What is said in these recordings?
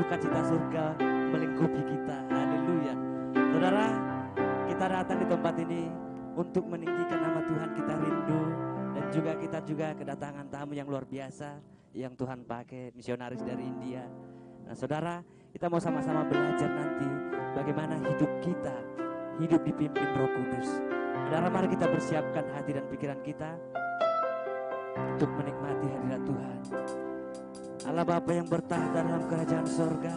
sukacita surga melingkupi kita. Haleluya. Saudara, kita datang di tempat ini untuk meninggikan nama Tuhan. Kita rindu dan juga kita kedatangan tamu yang luar biasa yang Tuhan pakai, misionaris dari India. Nah saudara, kita mau sama-sama belajar nanti bagaimana hidup kita hidup dipimpin Roh Kudus. Saudara, mari kita persiapkan hati dan pikiran kita untuk menikmati hadirat Tuhan. Allah Bapa yang bertahta dalam kerajaan sorga,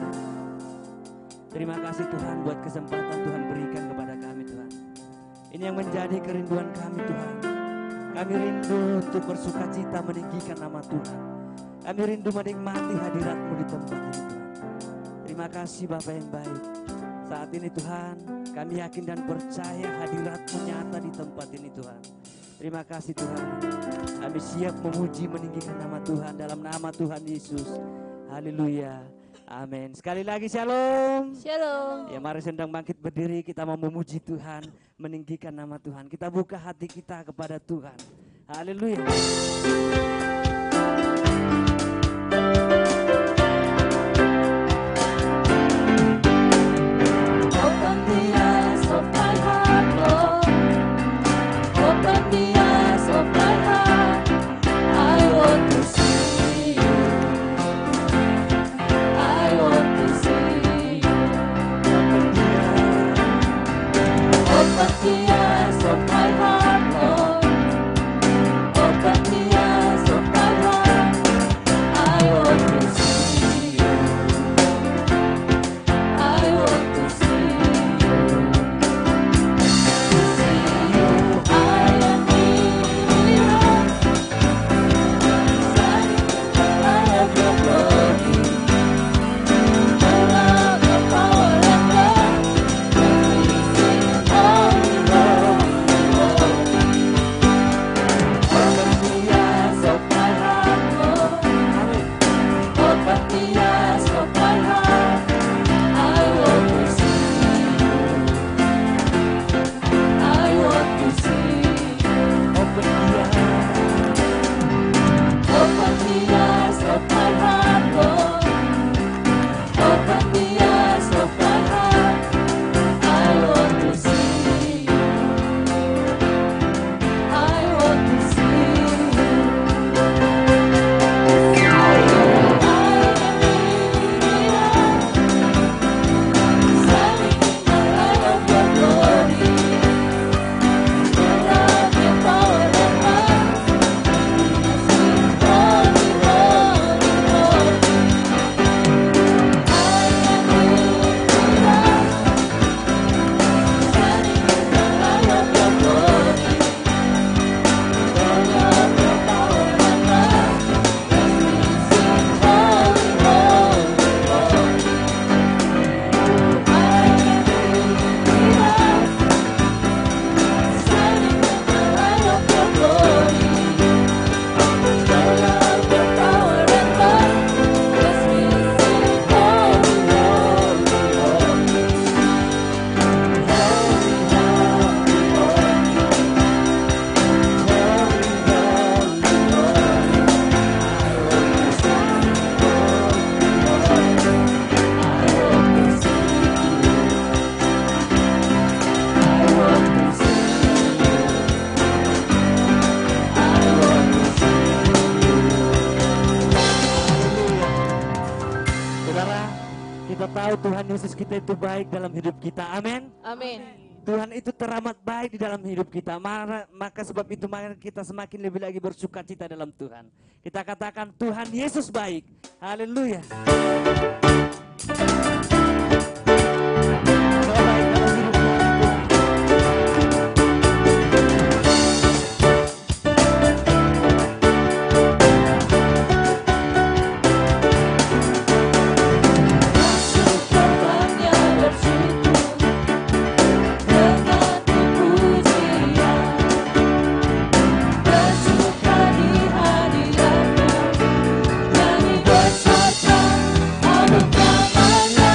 terima kasih Tuhan buat kesempatan Tuhan berikan kepada kami Tuhan. Ini yang menjadi kerinduan kami Tuhan. Kami rindu untuk bersukacita meninggikan nama Tuhan. Kami rindu menikmati hadirat-Mu di tempat ini Tuhan. Terima kasih Bapa yang baik. Saat ini Tuhan, kami yakin dan percaya hadirat-Mu nyata di tempat ini Tuhan. Terima kasih Tuhan. Kami siap memuji meninggikan nama Tuhan dalam nama Tuhan Yesus. Haleluya. Amin. Sekali lagi shalom. Shalom. Ya mari sedang bangkit berdiri, kita mau memuji Tuhan, meninggikan nama Tuhan. Kita buka hati kita kepada Tuhan. Haleluya. Open the eyes of my heart, Lord. Open the eyes of my heart. I want to see you. I want to see you. Open the eyes of my heart, Lord. Open the eyes of my heart. I want to see you. I want to see you. To see you, I am here. Shining in the light of your glory. The love, the power, and love. Let me sing holy, holy, holy. Open the eyes of my heart, Lord. Open the eyes of my heart. I want to see you. I want to see you. Open the eyes. Open the eyes of my heart, Lord. Open the eyes of my heart. I want to see you. I want to see you. I am here, shining in the light of your glory. The love, the power, and love. Holy, holy, holy. I am here, shining in the light of your glory. The love, the power, and love. Let me sing holy, holy, holy. I am here, shining in the light of your glory. The love, the power, and love. Let me sing holy, holy, holy. Holy, Saudara, kita tahu Tuhan Yesus kita itu baik dalam hidup kita. Amin. Amin. Tuhan itu teramat baik di dalam hidup kita. Maka sebab itu maka kita semakin lebih lagi bersukacita dalam Tuhan. Kita katakan Tuhan Yesus baik. Haleluya. Kau baik dalam hidup kami, Tuhan. Bersyukurnya bersyukur dengan pujian, bersuka di hadirat-Mu, nyanyi bersama agung namanya.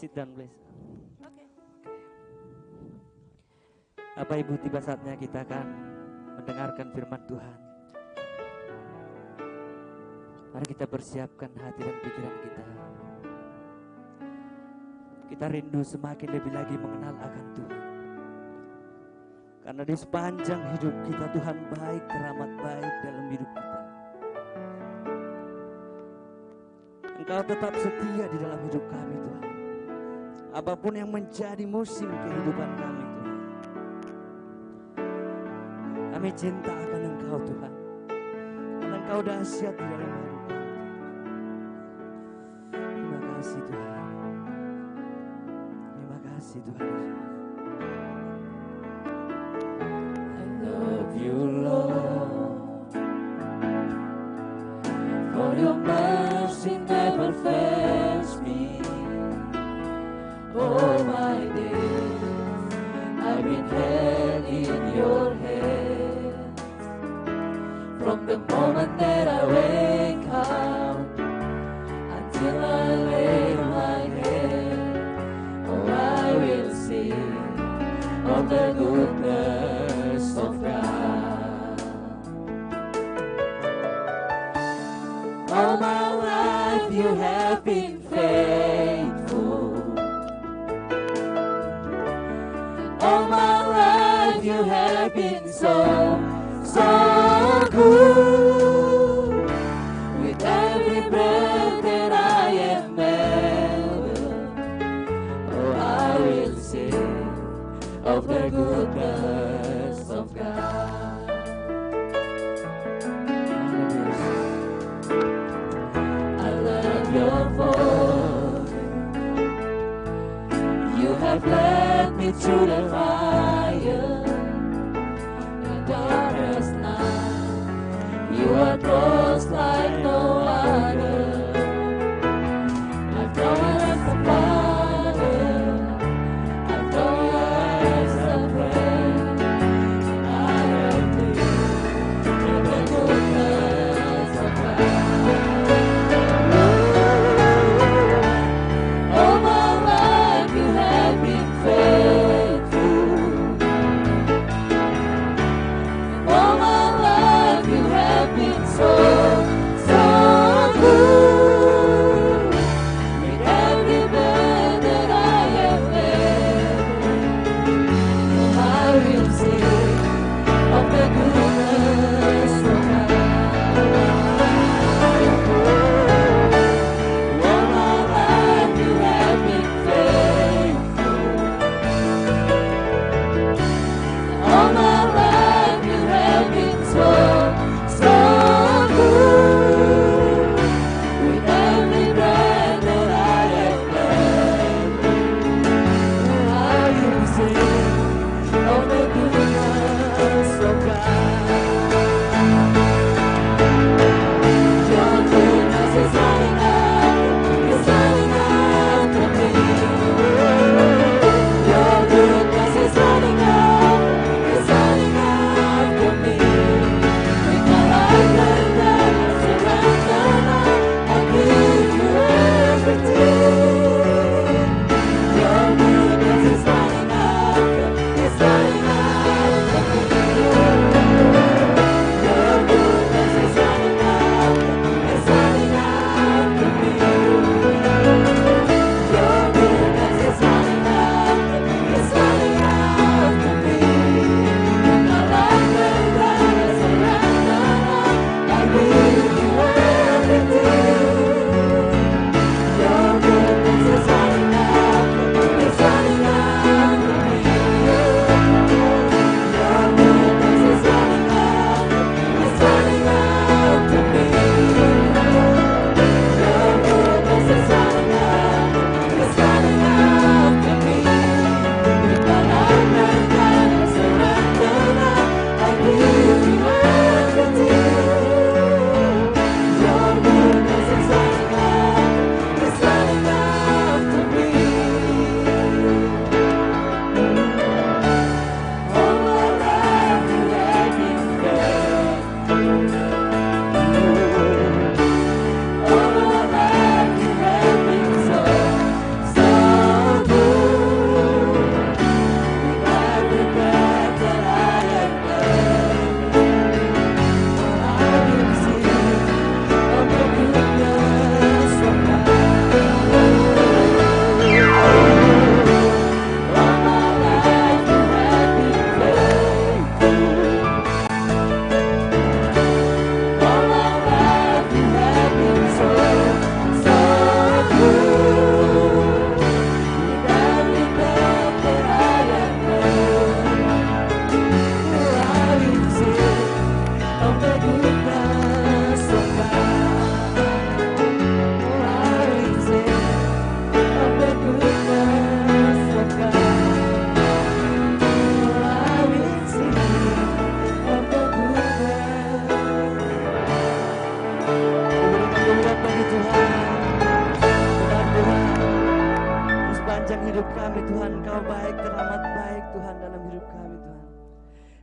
sit down please. Oke. Bapak Ibu, tiba saatnya kita akan mendengarkan firman Tuhan. Mari kita persiapkan hati dan pikiran kita. Kita rindu semakin lebih lagi mengenal akan Tuhan. Karena di sepanjang hidup kita Tuhan baik, teramat baik dalam hidup kita. Engkau tetap setia di dalam hidup kami Tuhan. Apapun yang menjadi musim kehidupan kami Tuhan. Kami cinta akan Engkau Tuhan. Karena Engkau dahsyat di dalam hidup kami. Terima kasih Tuhan. Terima kasih Tuhan. I love you, Lord, for your mercy never fails me. All my days I've been held in your hands. From the moment that I wake up until I lay my head, oh, I will sing of the goodness of God. All my life you have been faithful. All my life you have been so good. With every breath that I am able, oh, I will sing of the goodness of God. I love your voice. You have led me through the fire, the darkest night. You are close like no other. I've known as a father, I've known as a friend. I have lived in the goodness of God. All my life you have been faithful.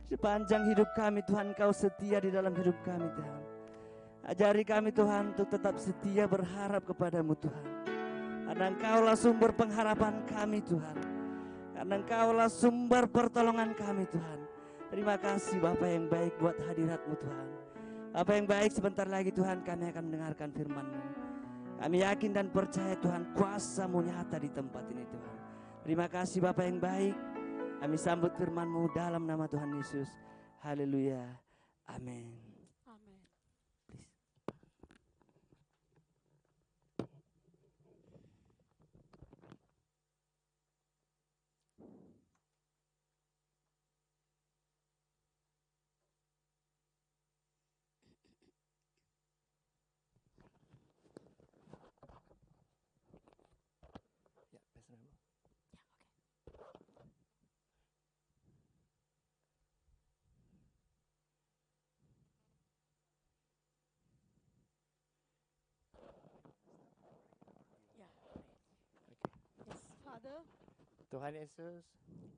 Sepanjang hidup kami Tuhan, Engkau setia di dalam hidup kami Tuhan. Ajari kami Tuhan untuk tetap setia berharap kepadamu Tuhan. Karena Engkaulah sumber pengharapan kami Tuhan. Karena Engkaulah sumber pertolongan kami Tuhan. Terima kasih Bapa yang baik buat hadirat-Mu Tuhan. Bapa yang baik, sebentar lagi Tuhan kami akan mendengarkan firman-Mu. Kami yakin dan percaya Tuhan, kuasa-Mu nyata di tempat ini Tuhan. Terima kasih Bapa yang baik. Kami sambut firman-Mu dalam nama Tuhan Yesus. Haleluya. Amin. Amen. Please. Yeah. Yes, Father, Tuhan Yesus,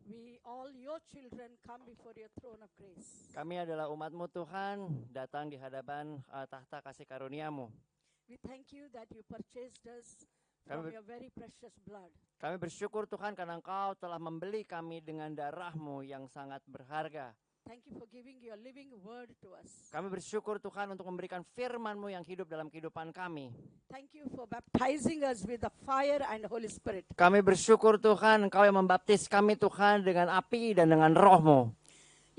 we all your children come before your throne of grace. kami adalah umat-Mu Tuhan, datang di hadapan tahta kasih karunia-Mu. We thank you that you purchased us from Kami- your very precious blood. Kami bersyukur Tuhan karena Engkau telah membeli kami dengan darah-Mu yang sangat berharga. Thank you for giving your living word to us. Kami bersyukur Tuhan untuk memberikan firman-Mu yang hidup dalam kehidupan kami. Thank you for baptizing us with the fire and Holy Spirit. Kami bersyukur Tuhan, Engkau yang membaptis kami Tuhan dengan api dan dengan Roh-Mu.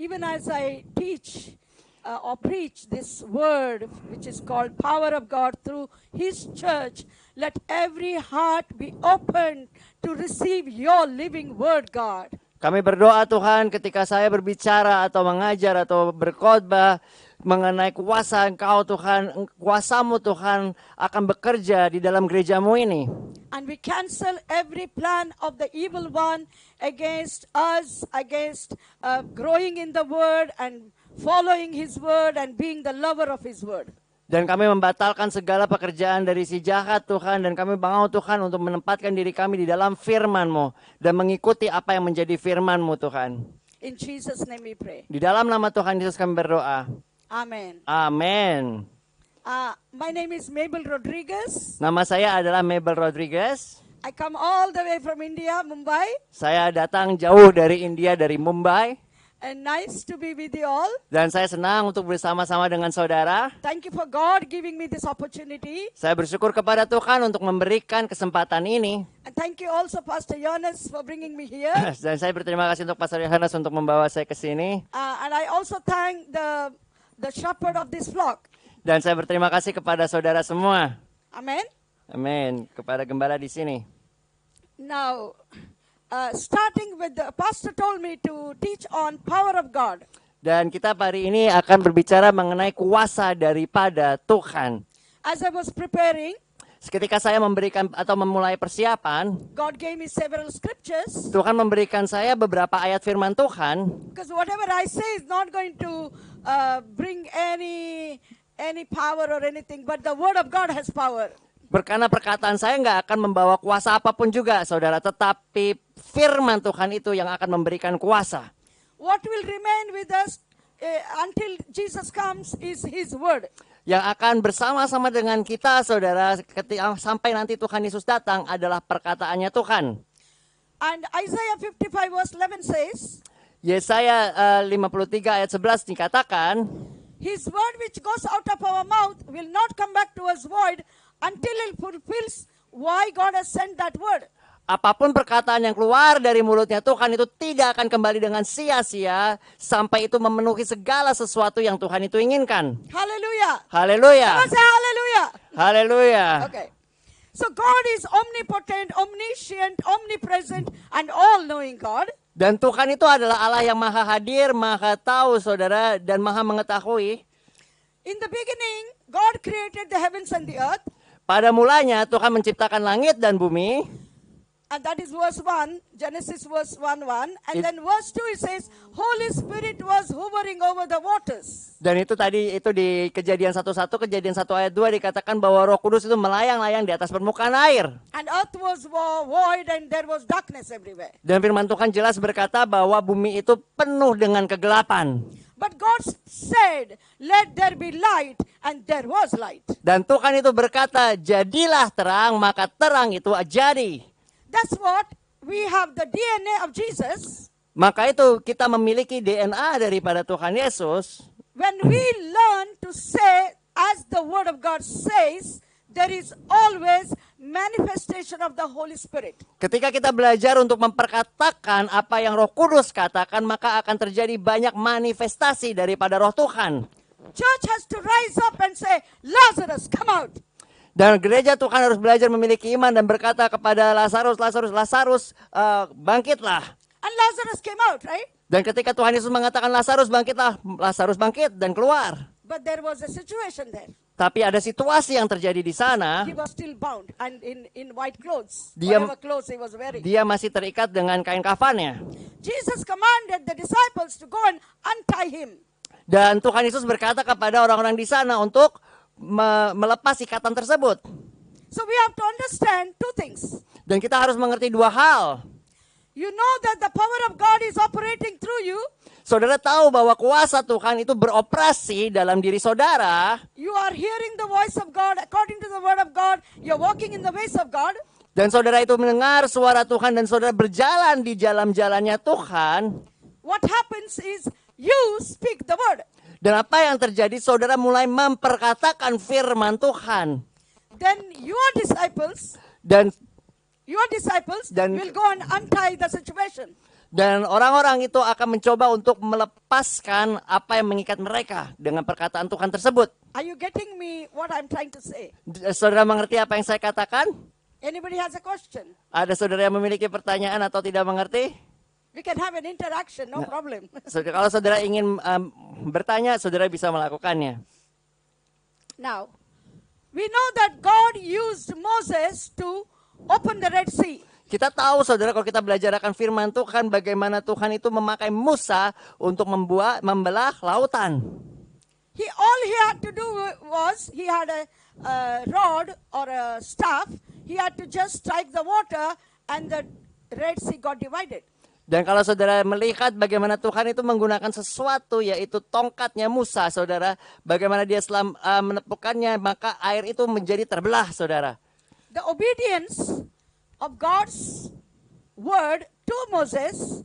Even as I teach or preach this word, which is called power of God through His church, let every heart be open to receive your living word, God. Kami berdoa Tuhan ketika saya berbicara atau mengajar atau berkhotbah mengenai kuasa Engkau Tuhan, kuasa-Mu Tuhan akan bekerja di dalam gereja-Mu ini. And we cancel every plan of the evil one against us, against growing in the word and following his word and being the lover of his word. Dan kami membatalkan segala pekerjaan dari si jahat Tuhan. Dan kami mau Tuhan untuk menempatkan diri kami di dalam firman-Mu. Dan mengikuti apa yang menjadi firman-Mu Tuhan. In Jesus' name we pray. Di dalam nama Tuhan Yesus kami berdoa. Amen. Amin. My name is Mabel Rodriguez. Nama saya adalah Mabel Rodriguez. I come all the way from India, Mumbai. Saya datang jauh dari India, dari Mumbai. And nice to be with you all. Dan saya senang untuk bersama-sama dengan saudara. Thank you for God giving me this opportunity. Saya bersyukur kepada Tuhan untuk memberikan kesempatan ini. And thank you also, Pastor Jonas, for bringing me here. Dan saya berterima kasih untuk Pastor Yohanes untuk membawa saya ke sini. And I also thank the shepherd of this flock. Dan saya berterima kasih kepada saudara semua. Amen. Amin. Kepada gembala di sini. Now, starting with the pastor told me to teach on power of God. Dan kita hari ini akan berbicara mengenai kuasa daripada Tuhan. As I was preparing, Ketika saya memberikan atau memulai persiapan, God gave me several scriptures. Tuhan memberikan saya beberapa ayat firman Tuhan. Because whatever I say is not going to bring any power or anything, but the word of God has power. Karena perkataan saya nggak akan membawa kuasa apapun juga, saudara. Tetapi firman Tuhan itu yang akan memberikan kuasa. What will remain with us until Jesus comes is His word. Yang akan bersama-sama dengan kita, saudara, ketika sampai nanti Tuhan Yesus datang adalah perkataannya Tuhan. And Isaiah 55 verse 11 says, Yesaya 53 ayat 11 dikatakan, His word which goes out of our mouth will not come back to us void until it fulfills why God has sent that word. apapun perkataan yang keluar dari mulutnya Tuhan itu tidak akan kembali dengan sia-sia sampai itu memenuhi segala sesuatu yang Tuhan itu inginkan. Hallelujah. Haleluya. Someone say hallelujah. Haleluya. Okay. So God is omnipotent, omniscient, omnipresent, and all-knowing God. Dan Tuhan itu adalah Allah yang maha hadir, maha tahu, saudara, dan maha mengetahui. In the beginning, God created the heavens and the earth. Pada mulanya Tuhan menciptakan langit dan bumi. And that is verse 1, Genesis verse 1:1. And then verse 2 it says, Holy Spirit was hovering over the waters. Dan itu tadi itu di Kejadian 1:1, Kejadian 1 ayat 2 dikatakan bahwa Roh Kudus itu melayang-layang di atas permukaan air. And earth was void and there was darkness everywhere. Dan firman Tuhan jelas berkata bahwa bumi itu penuh dengan kegelapan. But God said, let there be light, and there was light. Dan Tuhan itu berkata, jadilah terang, maka terang itu jadi. That's what we have, the DNA of Jesus. Maka itu kita memiliki DNA daripada Tuhan Yesus. When we learn to say, as the Word of God says, there is always manifestation of the Holy Spirit. Ketika kita belajar untuk memperkatakan apa yang Roh Kudus katakan, maka akan terjadi banyak manifestasi daripada Roh Tuhan. Church has to rise up and say, Lazarus, come out. Dan gereja Tuhan harus belajar memiliki iman dan berkata kepada Lazarus, bangkitlah. And Lazarus came out, right? Dan ketika Tuhan Yesus mengatakan Lazarus bangkitlah, Lazarus bangkit dan keluar. But there was a situation there. Tapi ada situasi yang terjadi di sana. He was still bound and in white clothes. Dia- Whatever clothes he was wearing. Dia masih terikat dengan kain kafannya. Jesus commanded the disciples to go and untie him. Dan Tuhan Yesus berkata kepada orang-orang di sana untuk melepas ikatan tersebut. So we have to understand two things. Dan kita harus mengerti dua hal. You know that the power of God is operating through you. Saudara tahu bahwa kuasa Tuhan itu beroperasi dalam diri saudara. You are hearing the voice of God according to the word of God. You're walking in the ways of God. Dan saudara itu mendengar suara Tuhan dan saudara berjalan di jalan-jalannya Tuhan. What happens is you speak the word. Dan apa yang terjadi? Saudara mulai memperkatakan firman Tuhan. Then your disciples Dan will go and untie the situation. orang-orang itu akan mencoba untuk melepaskan apa yang mengikat mereka dengan perkataan Tuhan tersebut. Are you getting me what I'm trying to say? Saudara mengerti apa yang saya katakan? Anybody has a question? Ada saudara yang memiliki pertanyaan atau tidak mengerti? We can have an interaction, no problem. Kalau saudara ingin bertanya, saudara bisa melakukannya. Now, we know that God used Moses to open the Red Sea. Kita tahu saudara kalau kita belajar akan firman Tuhan bagaimana Tuhan itu memakai Musa untuk membelah lautan. All he had to do was, he had a rod or a staff. He had to just strike the water and the Red Sea got divided. Dan kalau saudara melihat bagaimana Tuhan itu menggunakan sesuatu yaitu tongkatnya Musa, saudara, bagaimana dia menepukannya, maka air itu menjadi terbelah, saudara. The obedience of God's word to Moses,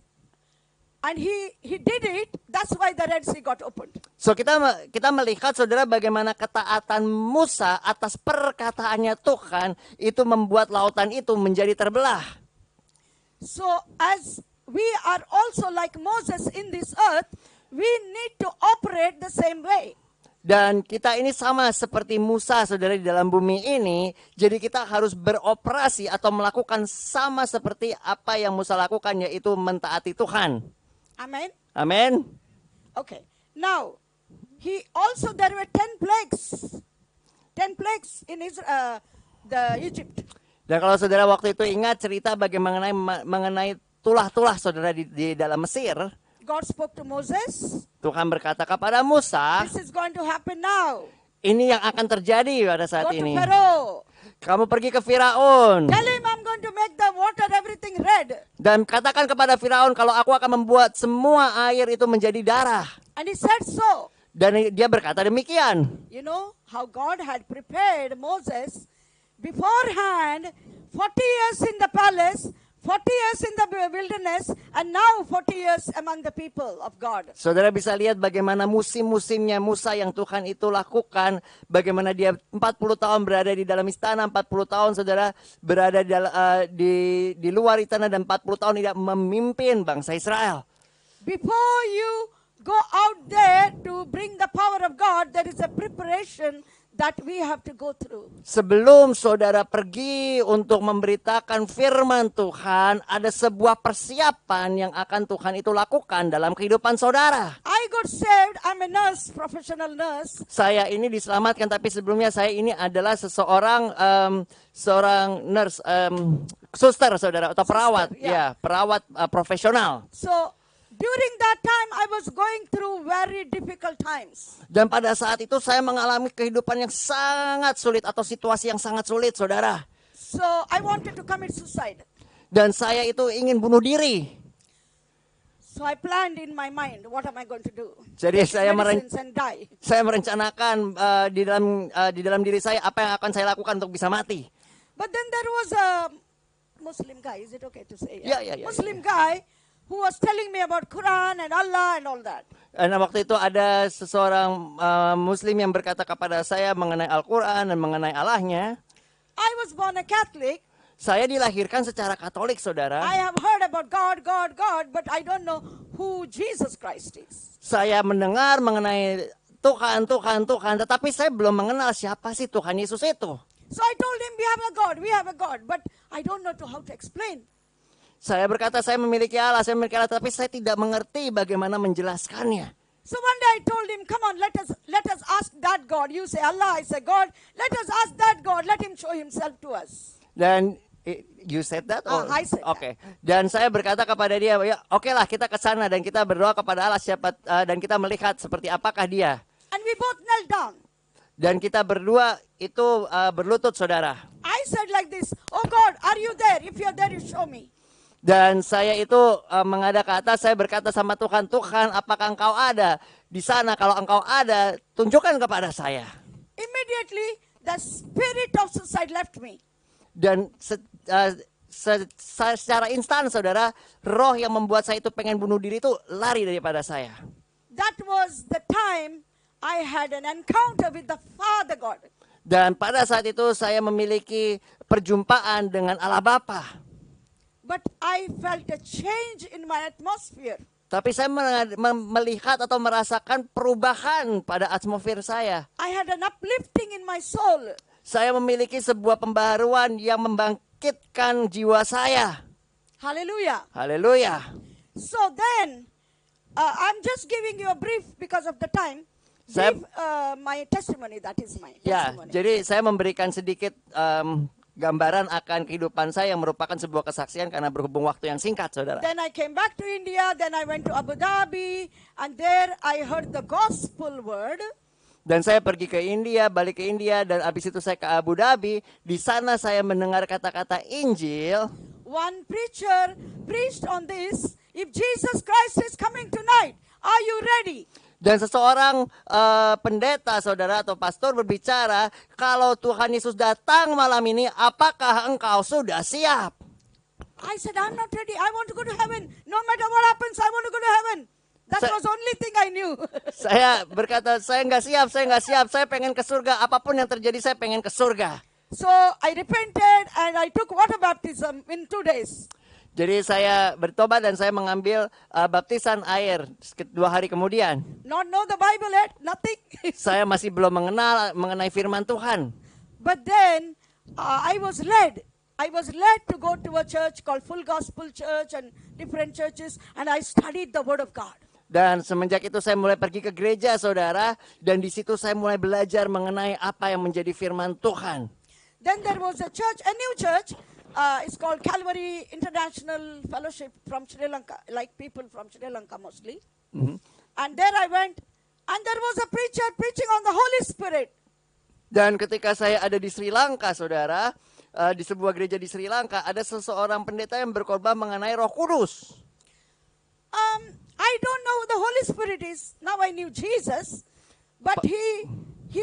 and he did it, that's why the Red Sea got opened. So kita melihat saudara bagaimana ketaatan Musa atas perkataannya Tuhan itu membuat lautan itu menjadi terbelah. So as we are also like Moses in this earth, we need to operate the same way. Dan kita ini sama seperti Musa, saudara, di dalam bumi ini. Jadi kita harus beroperasi atau melakukan sama seperti apa yang Musa lakukan, yaitu mentaati Tuhan. Amen? Amin. Okay. Now, there were 10 plagues. 10 plagues in the Egypt. Dan kalau saudara waktu itu ingat cerita bagaimana mengenai tulah-tulah saudara di dalam Mesir. God spoke to Moses. Tuhan berkata kepada Musa, This is going to happen now. ini yang akan terjadi pada saat Go to ini. Pharaoh. Kamu pergi ke Firaun. Tell him I'm going to make the water everything red. Dan katakan kepada Firaun kalau aku akan membuat semua air itu menjadi darah. And he said so. Dan dia berkata demikian. You know how God had prepared Moses beforehand, 40 years in the palace, 40 years in the wilderness, and now 40 years among the people of God. Saudara bisa lihat bagaimana musim-musimnya Musa yang Tuhan itu lakukan. Bagaimana dia 40 tahun berada di dalam istana, 40 tahun saudara berada di luar istana, dan 40 tahun tidak memimpin bangsa Israel. Before you go out there to bring the power of God, there is a preparation that we have to go through. Sebelum saudara pergi untuk memberitakan firman Tuhan, ada sebuah persiapan yang akan Tuhan itu lakukan dalam kehidupan saudara. I got saved. I'm a nurse, professional nurse. Saya ini diselamatkan, tapi sebelumnya saya ini adalah seorang nurse, suster saudara, atau perawat, ya. perawat profesional. So during that time, I was going through very difficult times. Dan pada saat itu saya mengalami kehidupan yang sangat sulit atau situasi yang sangat sulit, saudara. So I wanted to commit suicide. Dan saya itu ingin bunuh diri. So I planned in my mind, what am I going to do? Jadi Take saya medicines and die. merencanakan di dalam diri saya apa yang akan saya lakukan untuk bisa mati. But then there was a Muslim guy. Is it okay to say? Yeah. Muslim guy who was telling me about Quran and Allah and all that. Dan waktu itu ada seseorang Muslim yang berkata kepada saya mengenai Al-Quran dan mengenai Allahnya. I was born a Catholic. Saya dilahirkan secara Katolik, saudara. I have heard about God, but I don't know who Jesus Christ is. Saya mendengar mengenai Tuhan, tetapi saya belum mengenal siapa sih Tuhan Yesus itu. So I told him, we have a God, but I don't know how to explain. Saya berkata saya memiliki Allah, tapi saya tidak mengerti bagaimana menjelaskannya. So one day I told him, come on, let us ask that God. You say Allah, I say God. Let us ask that God. Let him show himself to us. Dan you said that? I said that. Oke. Dan saya berkata kepada dia, ya oke lah kita ke sana dan kita berdoa kepada Allah dan kita melihat seperti apakah dia. And we both knelt down. Dan kita berdua itu berlutut, saudara. I said like this, oh God, are you there? If you're there, you show me. Dan saya itu menghadap ke atas, saya berkata sama Tuhan, Tuhan apakah engkau ada di sana? Kalau engkau ada, tunjukkan kepada saya. Immediately, the spirit of suicide left me. Dan secara instan, saudara, roh yang membuat saya itu pengen bunuh diri itu lari daripada saya. That was the time I had an encounter with the Father God. Dan pada saat itu saya memiliki perjumpaan dengan Allah Bapa. But I felt a change in my atmosphere. Tapi saya melihat atau merasakan perubahan pada atmosfer saya. I had an uplifting in my soul. Saya memiliki sebuah pembaharuan yang membangkitkan jiwa saya. Hallelujah. Haleluya. So then, I'm just giving you a brief because of the time. My testimony, that is my Ya, testimony. jadi saya memberikan sedikit gambaran akan kehidupan saya yang merupakan sebuah kesaksian karena berhubung waktu yang singkat, saudara. Then I came back to India, then I went to Abu Dhabi, and there I heard the gospel word. Dan saya pergi ke India, balik ke India, dan habis itu saya ke Abu Dhabi. Di sana saya mendengar kata-kata Injil. One preacher preached on this. If Jesus Christ is coming tonight, are you ready? Dan seseorang pendeta, saudara, atau pastor berbicara, kalau Tuhan Yesus datang malam ini, apakah engkau sudah siap? I said, I'm not ready. I want to go to heaven. No matter what happens, I want to go to heaven. That was the only thing I knew. Saya berkata, saya nggak siap. Saya pengen ke surga. Apapun yang terjadi, saya pengen ke surga. So I repented and I took water baptism in 2 days. Jadi saya bertobat dan saya mengambil baptisan air 2 hari kemudian. Not know the Bible yet, nothing. Saya masih belum mengenal mengenai firman Tuhan. But then I was led to go to a church called Full Gospel Church and different churches, and I studied the Word of God. Dan semenjak itu saya mulai pergi ke gereja, saudara. Dan di situ saya mulai belajar mengenai apa yang menjadi firman Tuhan. Then there was a new church. It's called Calvary International Fellowship from Sri Lanka, like people from Sri Lanka mostly. Mhm. And there I went, and there was a preacher preaching on the Holy Spirit. Dan ketika saya ada di Sri Lanka, saudara, di sebuah gereja di Sri Lanka, ada seseorang pendeta yang berkhotbah mengenai Roh Kudus. I don't know who the Holy Spirit is. Now I knew Jesus. But he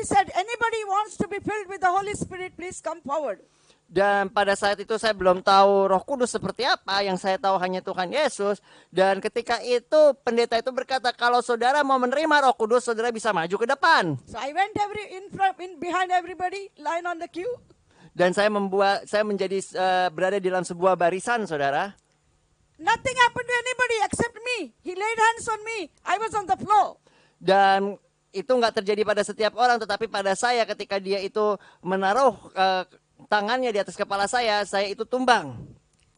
said, anybody wants to be filled with the Holy Spirit, please come forward. Dan pada saat itu saya belum tahu Roh Kudus seperti apa. Yang saya tahu hanya Tuhan Yesus. Dan ketika itu pendeta itu berkata, kalau saudara mau menerima Roh Kudus, saudara bisa maju ke depan. So I went behind everybody, line on the queue. Dan saya menjadi berada di dalam sebuah barisan, saudara. Nothing happened to anybody except me. He laid hands on me. I was on the floor. Dan itu nggak terjadi pada setiap orang, tetapi pada saya ketika dia itu menaruh tangannya di atas kepala saya itu tumbang.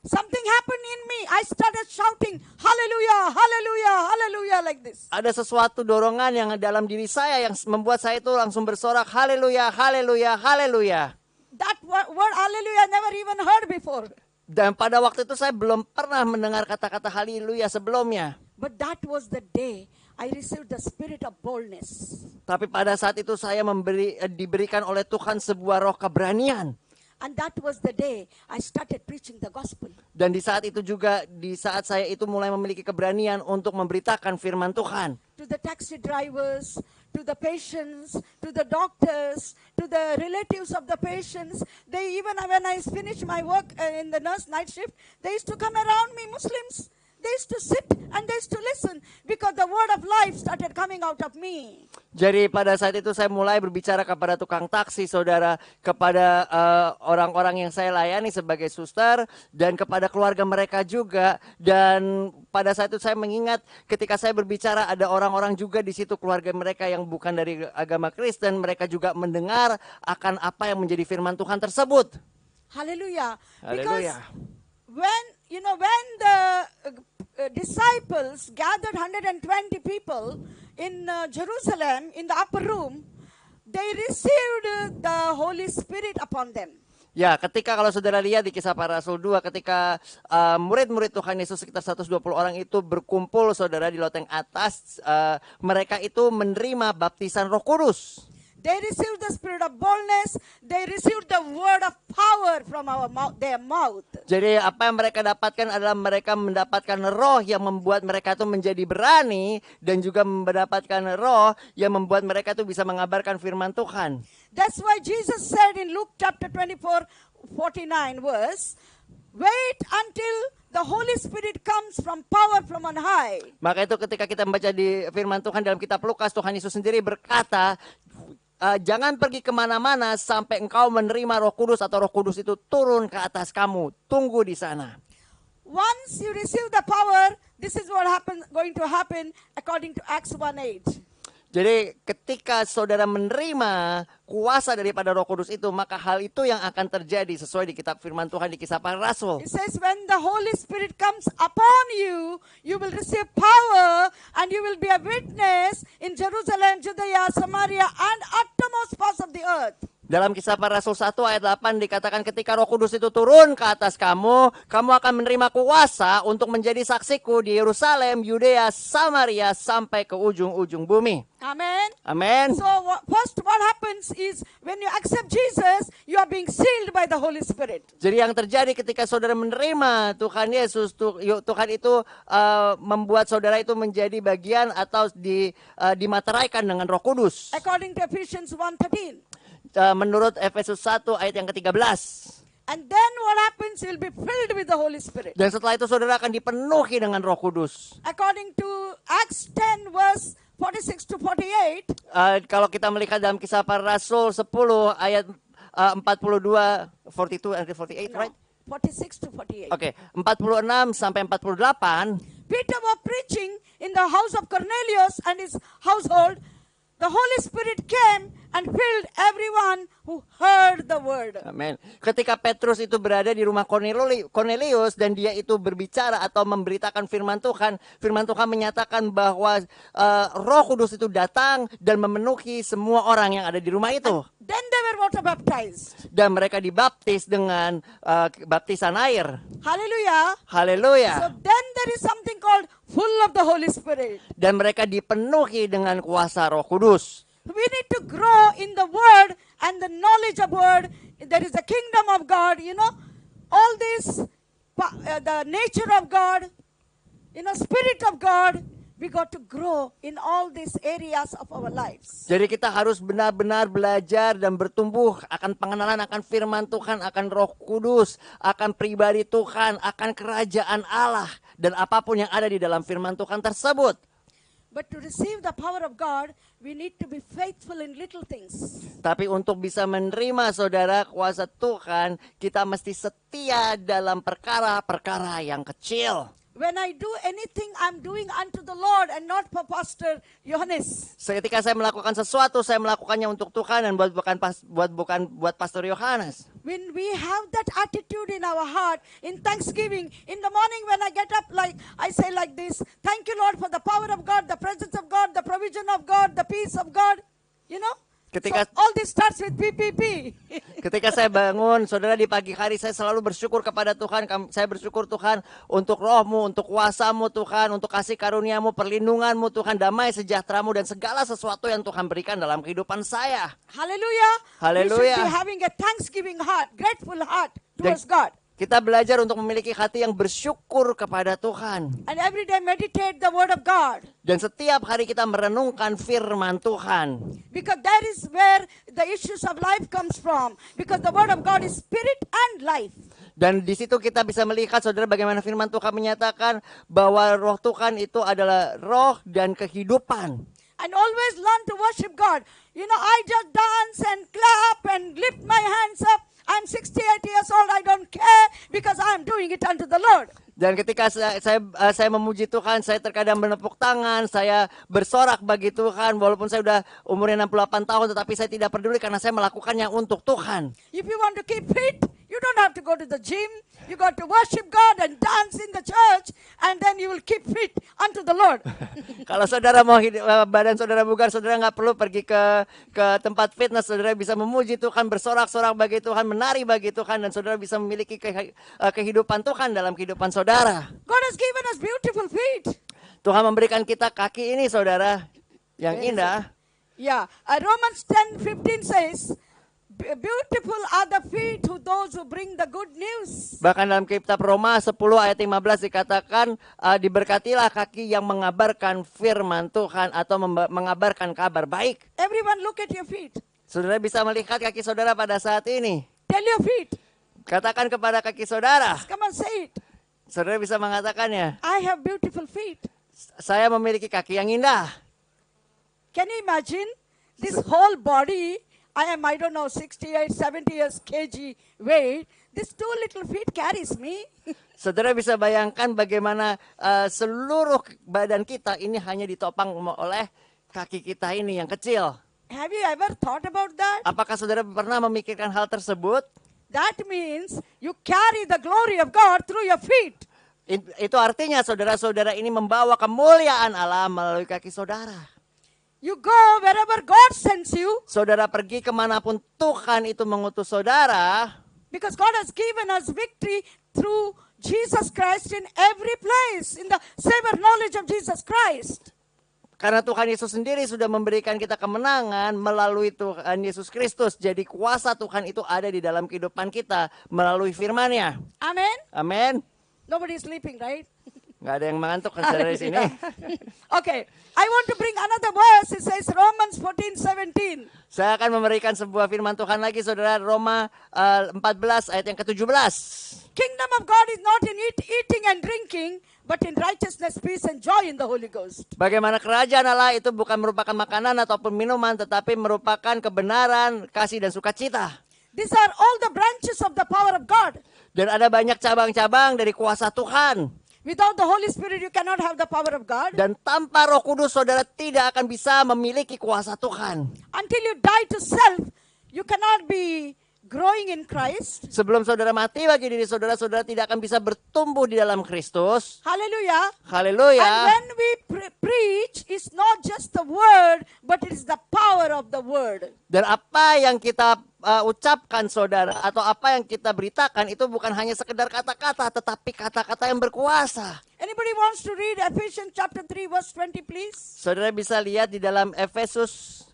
Something happened in me. I started shouting, hallelujah, hallelujah, hallelujah, like this. Ada sesuatu dorongan yang dalam diri saya yang membuat saya itu langsung bersorak, haleluya, haleluya, haleluya. That word hallelujah I never even heard before. Dan pada waktu itu saya belum pernah mendengar kata-kata haleluya sebelumnya. But that was the day I received the spirit of boldness. Tapi pada saat itu saya diberikan oleh Tuhan sebuah roh keberanian. And that was the day I started preaching the gospel. Dan di saat itu juga, di saat saya itu mulai memiliki keberanian untuk memberitakan firman Tuhan. To the taxi drivers, to the patients, to the doctors, to the relatives of the patients. They even, when I finished my work in the nurse night shift, they used to come around me, Muslims. They used to sit and they used to listen because the word of life started coming out of me. Jadi pada saat itu saya mulai berbicara kepada tukang taksi, saudara, kepada orang-orang yang saya layani sebagai suster, dan kepada keluarga mereka juga. Dan pada saat itu saya mengingat ketika saya berbicara ada orang-orang juga di situ, keluarga mereka yang bukan dari agama Kristen, mereka juga mendengar akan apa yang menjadi firman Tuhan tersebut. Hallelujah. Hallelujah. Because when the disciples gathered 120 people in Jerusalem in the upper room, they received the Holy Spirit upon them. Ya, ketika kalau saudara lihat di Kisah Para Rasul 2, ketika murid-murid Tuhan Yesus sekitar 120 orang itu berkumpul, saudara, di loteng atas, mereka itu menerima baptisan Roh Kudus. They received the spirit of boldness. They received the word of power from their mouth. Jadi apa yang mereka dapatkan adalah mereka mendapatkan roh yang membuat mereka itu menjadi berani, dan juga mendapatkan roh yang membuat mereka itu bisa mengabarkan firman Tuhan. That's why Jesus said in Luke chapter 24:49 verse, wait until the Holy Spirit comes from power from on high. Maka itu ketika kita membaca di firman Tuhan dalam kitab Lukas, Tuhan Yesus sendiri berkata, jangan pergi kemana-mana sampai engkau menerima Roh Kudus atau Roh Kudus itu turun ke atas kamu. Tunggu di sana. Once you receive the power, this is what going to happen according to Acts 1:8. Jadi ketika saudara menerima kuasa daripada Roh Kudus itu, maka hal itu yang akan terjadi sesuai di kitab firman Tuhan di Kisah Para Rasul. It says when the Holy Spirit comes upon you, you will receive power and you will be a witness in Jerusalem, Judea, Samaria and uttermost parts of the earth. Dalam Kisah Para Rasul 1 ayat 8 dikatakan ketika Roh Kudus itu turun ke atas kamu, kamu akan menerima kuasa untuk menjadi saksiku di Yerusalem, Yudea, Samaria sampai ke ujung-ujung bumi. Amen. Amen. So first what happens is when you accept Jesus, you are being sealed by the Holy Spirit. Jadi yang terjadi ketika saudara menerima Tuhan Yesus, Tuhan itu membuat saudara itu menjadi bagian atau dimateraikan dengan Roh Kudus. According to Ephesians 1:13. Menurut Efesus 1 ayat yang ke-13. And then what happens? You'll be filled with the Holy Spirit. Dan setelah itu saudara akan dipenuhi dengan Roh Kudus. According to Acts 10 verse 46 to 48. Kalau kita melihat dalam Kisah Para Rasul 10 ayat 42, 42 and 48, right? 46 to 48. Oke, 46 sampai 48. Peter was preaching in the house of Cornelius and his household. The Holy Spirit came and filled everyone who heard the word. Amin. Ketika Petrus itu berada di rumah Cornelius dan dia itu berbicara atau memberitakan firman Tuhan menyatakan bahwa Roh Kudus itu datang dan memenuhi semua orang yang ada di rumah itu. Then they were water baptized. Dan mereka dibaptis dengan baptisan air. Hallelujah. Haleluya. So then there is something called full of the Holy Spirit. Dan mereka dipenuhi dengan kuasa Roh Kudus. We need to grow in the word and the knowledge of word. There is the kingdom of God, all this, the nature of God, spirit of God. We got to grow in all these areas of our lives. Jadi kita harus benar-benar belajar dan bertumbuh akan pengenalan akan firman Tuhan, akan Roh Kudus, akan pribadi Tuhan, akan kerajaan Allah, dan apapun yang ada di dalam firman Tuhan tersebut. But to receive the power of God, we need to be faithful in little things. Tapi untuk bisa menerima saudara kuasa Tuhan, kita mesti setia dalam perkara-perkara yang kecil. when I do anything, I'm doing unto the Lord and not for Pastor Johannes. Ketika saya melakukan sesuatu, saya melakukannya untuk Tuhan dan bukan buat Pastor Yohanes. When we have that attitude in our heart, in thanksgiving, in the morning when I get up, like I say like this, thank you Lord for the power of God, the presence of God, the provision of God, the peace of God. You know? Ketika- So all this starts with PPP. Ketika saya bangun, saudara, di pagi hari saya selalu bersyukur kepada Tuhan. Saya bersyukur Tuhan untuk roh-Mu, untuk kuasa-Mu Tuhan, untuk kasih karunia-Mu, perlindungan-Mu Tuhan, damai sejahtera-Mu dan segala sesuatu yang Tuhan berikan dalam kehidupan saya. Hallelujah. Hallelujah. We should be having a thanksgiving heart, grateful heart towards God. Kita belajar untuk memiliki hati yang bersyukur kepada Tuhan. And every day meditate the word of God. Dan setiap hari kita merenungkan firman Tuhan. Because that is where the issues of life comes from. Because the word of God is spirit and life. Dan di situ kita bisa melihat, saudara, bagaimana firman Tuhan menyatakan bahwa roh Tuhan itu adalah roh dan kehidupan. And always learn to worship God. You know, I just dance and clap and lift my hands up. I'm 68 years old, I don't care because I'm doing it unto the Lord. Dan ketika saya memuji Tuhan, saya terkadang menepuk tangan, saya bersorak bagi Tuhan, walaupun saya sudah umurnya 68 tahun, tetapi saya tidak peduli karena saya melakukannya untuk Tuhan. If you want to keep fit, you don't have to go to the gym. You got to worship God and dance in the church, and then you will keep fit unto the Lord. Kalau saudara mau badan saudara bugar, saudara nggak perlu pergi ke tempat fitness. Saudara bisa memuji Tuhan, bersorak-sorak bagi Tuhan, menari bagi Tuhan, dan saudara bisa memiliki kehidupan Tuhan dalam kehidupan saudara. God has given us beautiful feet. Tuhan memberikan kita kaki ini, saudara, yang indah. Yeah, Romans 10:15 says, beautiful are the feet to those who bring the good news. Bahkan dalam kitab Roma 10 ayat 15 dikatakan, diberkatilah kaki yang mengabarkan firman Tuhan atau mengabarkan kabar baik. Everyone look at your feet. Saudara bisa melihat kaki saudara pada saat ini. Tell your feet. Katakan kepada kaki saudara. Come on, say it. Saudara bisa mengatakannya. I have beautiful feet. Saya memiliki kaki yang indah. Can you imagine this whole body? I don't know, 68, 70 years kg weight. These two little feet carries me. Saudara bisa bayangkan bagaimana seluruh badan kita ini hanya ditopang oleh kaki kita ini yang kecil. Have you ever thought about that? Apakah saudara pernah memikirkan hal tersebut? That means you carry the glory of God through your feet. Itu artinya saudara-saudara ini membawa kemuliaan Allah melalui kaki saudara. You go wherever God sends you. Saudara pergi kemanapun Tuhan itu mengutus saudara. Because God has given us victory through Jesus Christ in every place. In the savor knowledge of Jesus Christ. Karena Tuhan Yesus sendiri sudah memberikan kita kemenangan melalui Tuhan Yesus Kristus. Jadi kuasa Tuhan itu ada di dalam kehidupan kita melalui firman-Nya. Amen? Amin. Nobody is sleeping, right? Nggak ada yang mengantuk kan saudara di sini. Okay. I want to bring another verse. It says Romans 14:17. Saya akan memberikan sebuah firman Tuhan lagi, saudara. Roma 14 ayat yang ke-17. Kingdom of God is not in eating and drinking, but in righteousness, peace, and joy in the Holy Ghost. Bagaimana kerajaan Allah itu bukan merupakan makanan ataupun minuman, tetapi merupakan kebenaran, kasih, dan sukacita. These are all the branches of the power of God. Dan ada banyak cabang-cabang dari kuasa Tuhan. Without the Holy Spirit, you cannot have the power of God. Dan tanpa Roh Kudus, saudara tidak akan bisa memiliki kuasa Tuhan. Until you die to self, you cannot be growing in Christ. Sebelum saudara mati bagi diri saudara, saudara tidak akan bisa bertumbuh di dalam Kristus. Hallelujah. Haleluya. And when we preach, it's not just the word, but it is the power of the word. Dan apa yang kita ucapkan saudara, atau apa yang kita beritakan itu bukan hanya sekedar kata-kata, tetapi kata-kata yang berkuasa. Anybody wants to read Ephesians chapter 3 verse 20, please? Saudara bisa lihat di dalam Efesus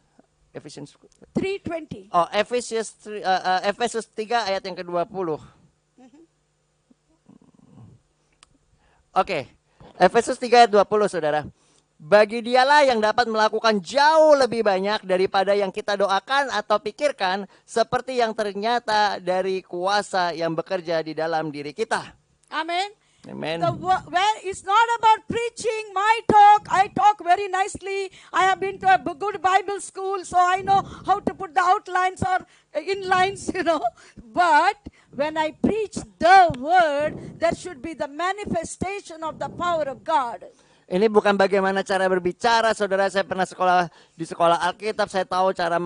3:20. Oh, Efesus 3 ayat yang ke-20. Oke. Efesus 3 ayat 20, saudara. Bagi dialah yang dapat melakukan jauh lebih banyak daripada yang kita doakan atau pikirkan, seperti yang ternyata dari kuasa yang bekerja di dalam diri kita. Amen. Amen. It's not about preaching my talk. I talk very nicely. I have been to a good Bible school, so I know how to put the outlines or inlines, But when I preach the word, there should be the manifestation of the power of God. Ini bukan bagaimana cara berbicara, saudara. Saya pernah di sekolah Alkitab, saya tahu cara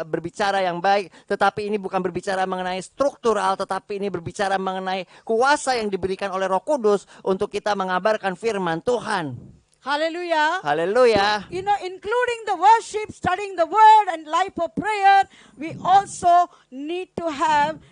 berbicara yang baik. Tetapi ini bukan berbicara mengenai struktural, tetapi ini berbicara mengenai kuasa yang diberikan oleh Roh Kudus untuk kita mengabarkan firman Tuhan. Hallelujah. Haleluya. You know, including the worship, studying the word, and life of prayer, we also need to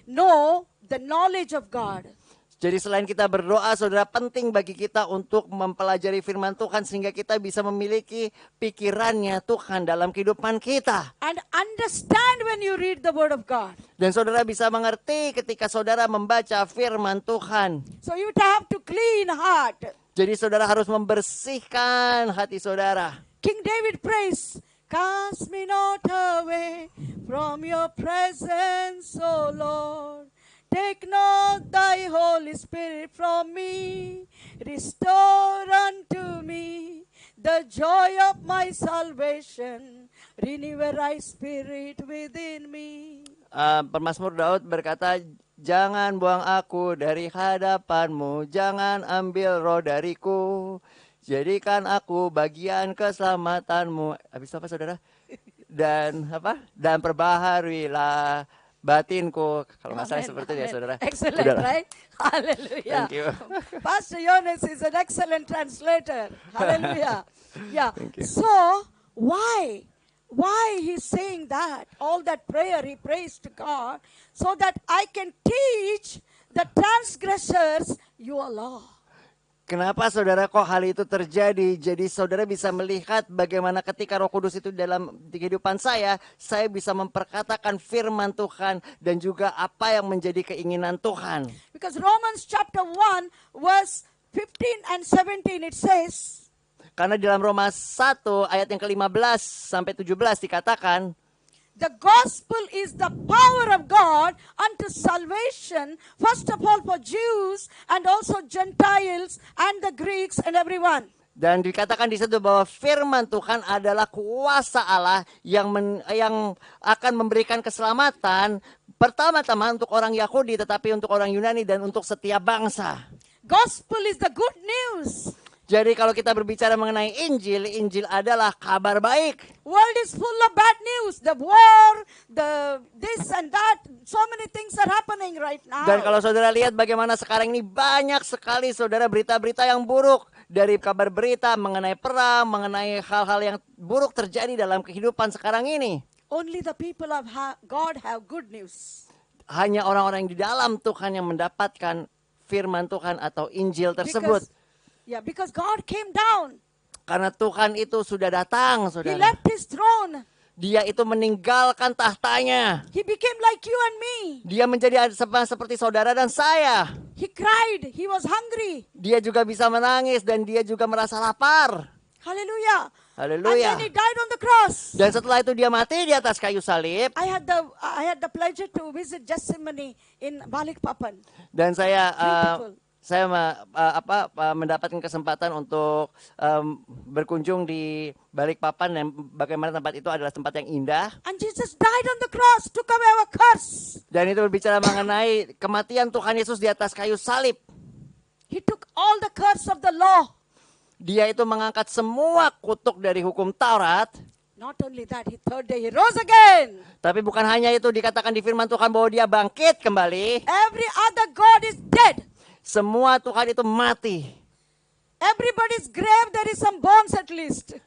know the knowledge of God. Jadi selain kita berdoa, saudara, penting bagi kita untuk mempelajari firman Tuhan sehingga kita bisa memiliki pikirannya Tuhan dalam kehidupan kita. And understand when you read the word of God. Dan saudara bisa mengerti ketika saudara membaca firman Tuhan. So you have to clean heart. Jadi saudara harus membersihkan hati saudara. King David prays, cast me not away from your presence, O Lord. Take not thy Holy Spirit from me. Restore unto me the joy of my salvation. Renew a right spirit within me. Pemazmur Daud berkata, jangan buang aku dari hadapanmu, jangan ambil roh dariku. Jadikan aku bagian keselamatanmu. Habis apa saudara? Dan perbaharuilah batinku. Kalau nggak salah seperti itu ya saudara. Excellent, Udahlah. right? Hallelujah. Thank you. Pastor Jonas is an excellent translator. Hallelujah. Yeah. Thank you. So, why he's saying that? All that prayer he prays to God so that I can teach the transgressors your law. Kenapa saudara kok hal itu terjadi? Jadi saudara bisa melihat bagaimana ketika Roh Kudus itu dalam kehidupan saya bisa memperkatakan firman Tuhan dan juga apa yang menjadi keinginan Tuhan. Because Romans chapter 1 verse 15 and 17 it says, Karena di dalam Roma 1 ayat yang ke-15 sampai 17 dikatakan, the gospel is the power of God unto salvation, first of all for Jews and also Gentiles and the Greeks and everyone. dan dikatakan di situ bahwa firman Tuhan adalah kuasa Allah yang akan memberikan keselamatan pertama-tama untuk orang Yahudi tetapi untuk orang Yunani dan untuk setiap bangsa. Gospel is the good news. Jadi kalau kita berbicara mengenai Injil, Injil adalah kabar baik. World is full of bad news. The war, the this and that. So many things are happening right now. Dan kalau saudara lihat bagaimana sekarang ini banyak sekali saudara berita-berita yang buruk. Dari kabar berita mengenai perang, mengenai hal-hal yang buruk terjadi dalam kehidupan sekarang ini. Only the people of God have good news. Hanya orang-orang yang di dalam Tuhan yang mendapatkan firman Tuhan atau Injil tersebut. Because God came down. Karena Tuhan itu sudah datang, He saudara. left his throne. Dia itu meninggalkan tahtanya. He became like you and me. Dia menjadi seperti saudara dan saya. He cried. He was hungry. Dia juga bisa menangis dan dia juga merasa lapar. Hallelujah. Haleluya. And then he died on the cross. Dan setelah itu dia mati di atas kayu salib. I had the pleasure to visit Gethsemane in Balikpapan. Dan saya Beautiful. Mendapatkan kesempatan untuk berkunjung di Balikpapan dan bagaimana tempat itu adalah tempat yang indah. And Jesus died on the cross, took away our curse. Dan itu berbicara mengenai kematian Tuhan Yesus di atas kayu salib. He took all the curse of the law. Dia itu mengangkat semua kutuk dari hukum Taurat. Not only that, third day he rose again. Tapi bukan hanya itu, dikatakan di firman Tuhan bahwa dia bangkit kembali. Every other God is dead. Semua Tuhan itu mati. Everybody's grave, there is some bones at least.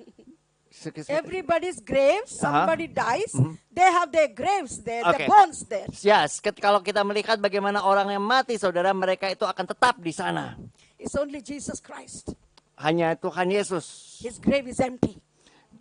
Everybody's grave, somebody dies, they have their graves there, the Okay. bones there. Yes, kalau kita melihat bagaimana orang yang mati, saudara, mereka itu akan tetap di sana. It's only Jesus Christ. Hanya Tuhan Yesus. His grave is empty.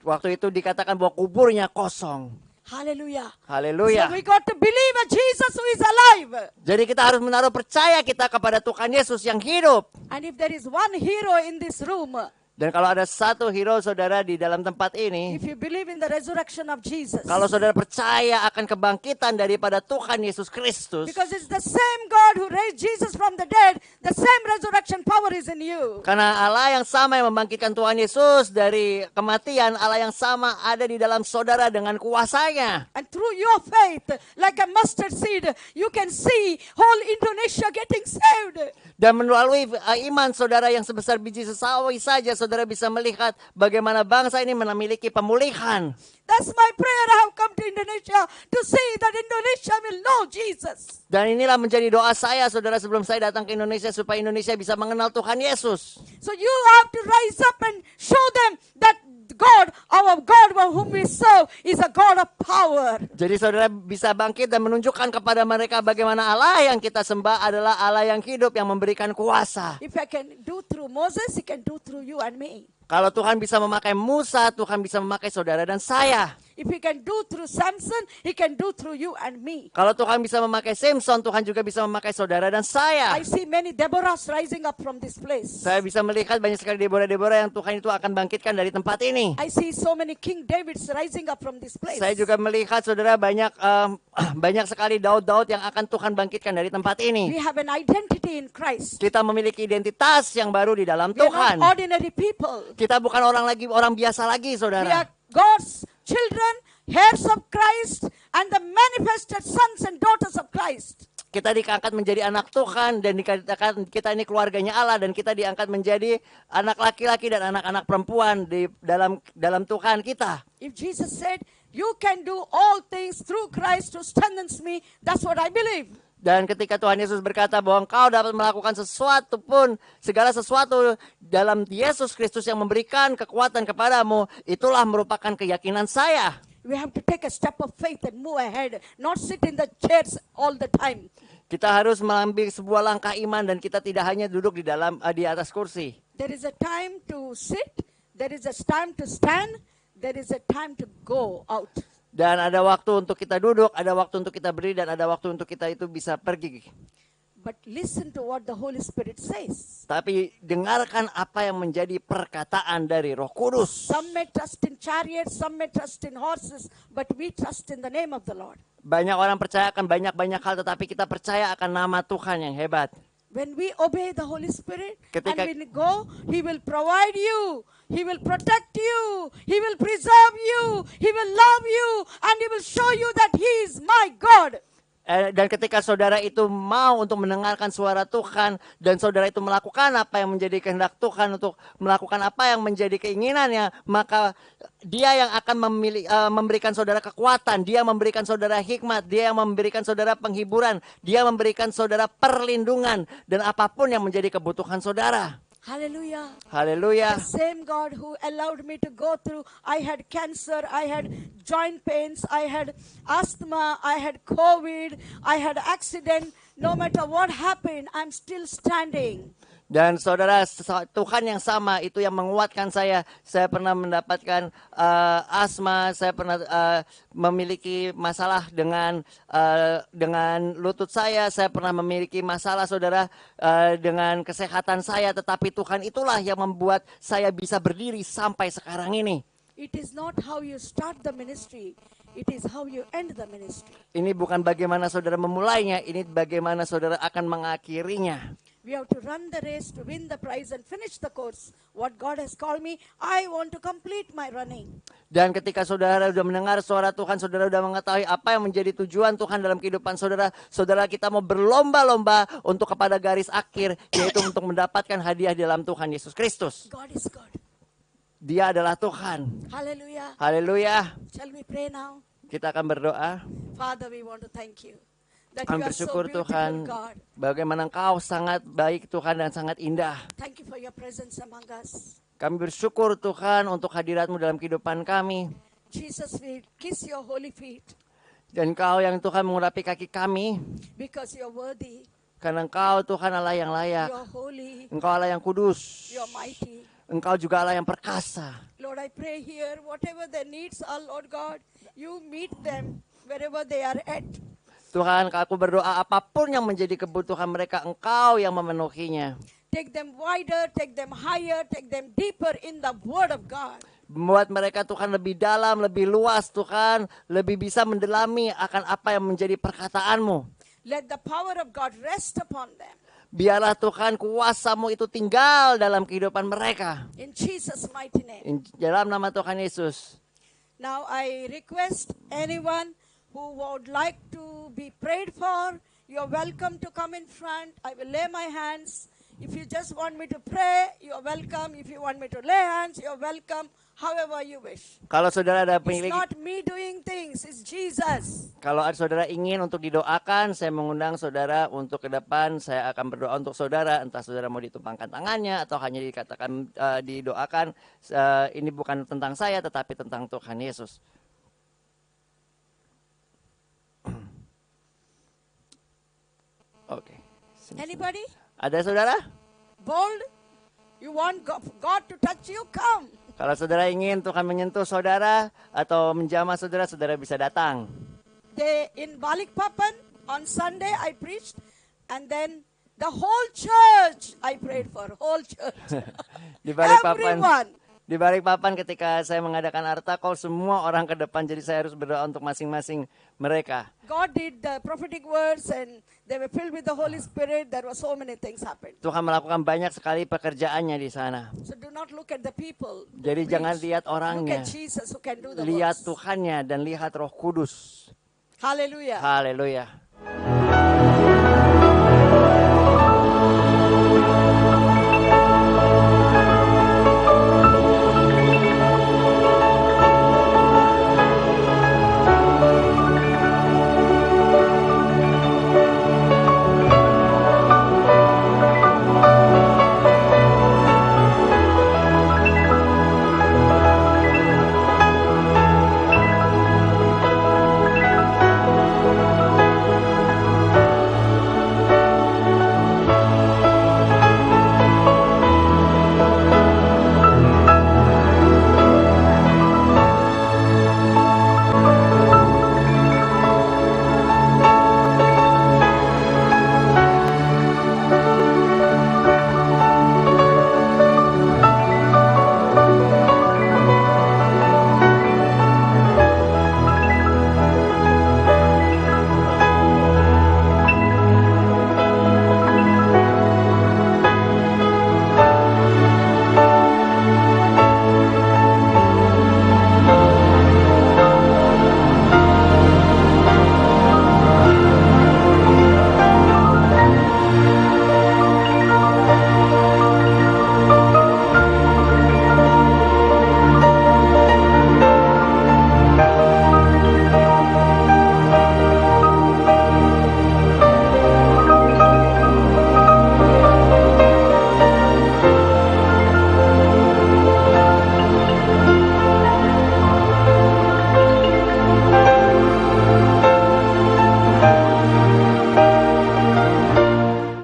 Waktu itu dikatakan bahwa kuburnya kosong. Hallelujah. Haleluya. So we got to believe a Jesus who is alive. Jadi kita harus menaruh percaya kita kepada Tuhan Yesus yang hidup. And if there is one hero in this room, Dan kalau ada satu hero saudara di dalam tempat ini, if you believe in the resurrection of Jesus, kalau saudara percaya akan kebangkitan daripada Tuhan Yesus Kristus, because it's the same God who raised Jesus from the dead, the same resurrection power is in you. karena Allah yang sama yang membangkitkan Tuhan Yesus dari kematian, Allah yang sama ada di dalam saudara dengan kuasanya. And through your faith, like a mustard seed, you can see whole Indonesia getting saved. Dan melalui iman saudara yang sebesar biji sesawi saja, saudara bisa melihat bagaimana bangsa ini memiliki pemulihan. That's my prayer. I have come to Indonesia to see that Indonesia will know Jesus. Dan inilah menjadi doa saya, saudara, sebelum saya datang ke Indonesia, supaya Indonesia bisa mengenal Tuhan Yesus. So you have to rise up and show them that God, our God whom we serve, is a God of power. Jadi saudara bisa bangkit dan menunjukkan kepada mereka bagaimana Allah yang kita sembah adalah Allah yang hidup, yang memberikan kuasa. If I can do through Moses, he can do through you and me. Kalau Tuhan bisa memakai Musa, Tuhan bisa memakai saudara dan saya. If he can do through Samson, he can do through you and me. Kalau Tuhan bisa memakai Samson, Tuhan juga bisa memakai saudara dan saya. I see many Deborahs rising up from this place. Saya bisa melihat banyak sekali Deborah-Deborah yang Tuhan itu akan bangkitkan dari tempat ini. I see so many King Davids rising up from this place. Saya juga melihat saudara banyak banyak sekali Daud-Daud yang akan Tuhan bangkitkan dari tempat ini. We have an identity in Christ. Kita memiliki identitas yang baru di dalam We are Tuhan. not ordinary people. Kita bukan orang biasa lagi, We saudara. are God's children, heirs of Christ, and the manifested sons and daughters of Christ. Kita diangkat menjadi anak Tuhan dan dikatakan kita ini keluarganya Allah, dan kita diangkat menjadi anak laki-laki dan anak-anak perempuan di dalam Tuhan kita. If Jesus said, "You can do all things through Christ who strengthens me," that's what I believe. Dan ketika Tuhan Yesus berkata bahwa engkau dapat melakukan sesuatu pun, segala sesuatu dalam Yesus Kristus yang memberikan kekuatan kepadamu, itulah merupakan keyakinan saya. We have to take a step of faith and move ahead, not sit in the chairs all the time. Kita harus mengambil sebuah langkah iman dan kita tidak hanya duduk di atas kursi. There is a time to sit, there is a time to stand, there is a time to go out. Dan ada waktu untuk kita duduk, ada waktu untuk kita berdiri, dan ada waktu untuk kita itu bisa pergi. But listen to what the Holy Spirit says. Tapi dengarkan apa yang menjadi perkataan dari Roh Kudus. Some may trust in chariots, some may trust in horses, but we trust in the name of the Lord. Banyak orang percaya akan banyak-banyak hal, tetapi kita percaya akan nama Tuhan yang hebat. When we obey the Holy Spirit Ketika- and when we go, He will provide you. He will protect you. He will preserve you. He will love you. And He will show you that He is my God. Dan ketika saudara itu mau untuk mendengarkan suara Tuhan, dan saudara itu melakukan apa yang menjadi kehendak Tuhan, untuk melakukan apa yang menjadi keinginannya, maka Dia yang akan memberikan saudara kekuatan, Dia memberikan saudara hikmat, Dia yang memberikan saudara penghiburan, Dia memberikan saudara perlindungan, dan apapun yang menjadi kebutuhan saudara. Hallelujah. Haleluya. The same God who allowed me to go through, I had cancer, I had joint pains, I had asthma, I had COVID, I had accident. No matter what happened, I'm still standing. Dan saudara, Tuhan yang sama itu yang menguatkan saya. Saya pernah mendapatkan asma, saya pernah memiliki masalah dengan lutut saya pernah memiliki masalah saudara dengan kesehatan saya. Tetapi Tuhan itulah yang membuat saya bisa berdiri sampai sekarang ini. It is not how you start the ministry, it is how you end the ministry. Ini bukan bagaimana saudara memulainya, ini bagaimana saudara akan mengakhirinya. We have to run the race to win the prize and finish the course. What God has called me, I want to complete my running. Dan ketika saudara sudah mendengar suara Tuhan, saudara sudah mengetahui apa yang menjadi tujuan Tuhan dalam kehidupan saudara, saudara kita mau berlomba-lomba untuk kepada garis akhir, yaitu untuk mendapatkan hadiah dalam Tuhan Yesus Kristus. God is good. Dia adalah Tuhan. Hallelujah. Haleluya. Shall we pray now? Kita akan berdoa. Father, we want to thank you that Kami you are so bersyukur beautiful, Tuhan, God. bagaimana Engkau sangat baik Tuhan dan sangat indah. Thank you for your presence among us. Kami bersyukur Tuhan untuk hadirat-Mu dalam kehidupan kami. Jesus, we kiss your holy feet Dan Engkau yang Tuhan mengurapi kaki kami, because you're worthy, karena Engkau Tuhan Allah yang layak. you're holy, Engkau Allah yang kudus. you're mighty. Engkau juga Allah yang perkasa. Lord, I pray here, whatever their needs are, Lord God, you meet them wherever they are at. Tuhan, aku berdoa apapun yang menjadi kebutuhan mereka, Engkau yang memenuhinya. take them wider, take them higher, take them deeper in the Word of God. Membuat mereka Tuhan lebih dalam, lebih luas Tuhan, lebih bisa mendalami akan apa yang menjadi perkataanmu. Let the power of God rest upon them. Biarlah Tuhan kuasa-Mu itu tinggal dalam kehidupan mereka. In Jesus' mighty name. Dalam nama Tuhan Yesus. Now I request anyone who would like to be prayed for, you're welcome to come in front. I will lay my hands. If you just want me to pray, you're welcome. If you want me to lay hands, you're welcome. However you wish. Kalau saudara ada It's pemilik, not me doing things, it's Jesus. kalau saudara ingin untuk didoakan, saya mengundang saudara untuk ke depan. Saya akan berdoa untuk saudara. Entah saudara mau ditumpangkan tangannya atau hanya dikatakan didoakan. Ini bukan tentang saya, tetapi tentang Tuhan Yesus. Oke. Anybody? Ada saudara? Bold? You want God to touch you? Come. Kalau saudara ingin Tuhan menyentuh saudara atau menjamah saudara, saudara bisa datang. In Balikpapan on Sunday I preached, and then the whole church I prayed for, whole church. Di Balikpapan. Everyone. Di Balikpapan ketika saya mengadakan altar call, semua orang ke depan, jadi saya harus berdoa untuk masing-masing mereka. God did the prophetic words and they were filled with the Holy Spirit. There were so many things happened. Tuhan melakukan banyak sekali pekerjaannya di sana. So do not look at the people. who Jadi preach. jangan lihat Look orangnya, at Jesus who can do the lihat works. Tuhannya dan lihat Roh Kudus. Hallelujah. Haleluya.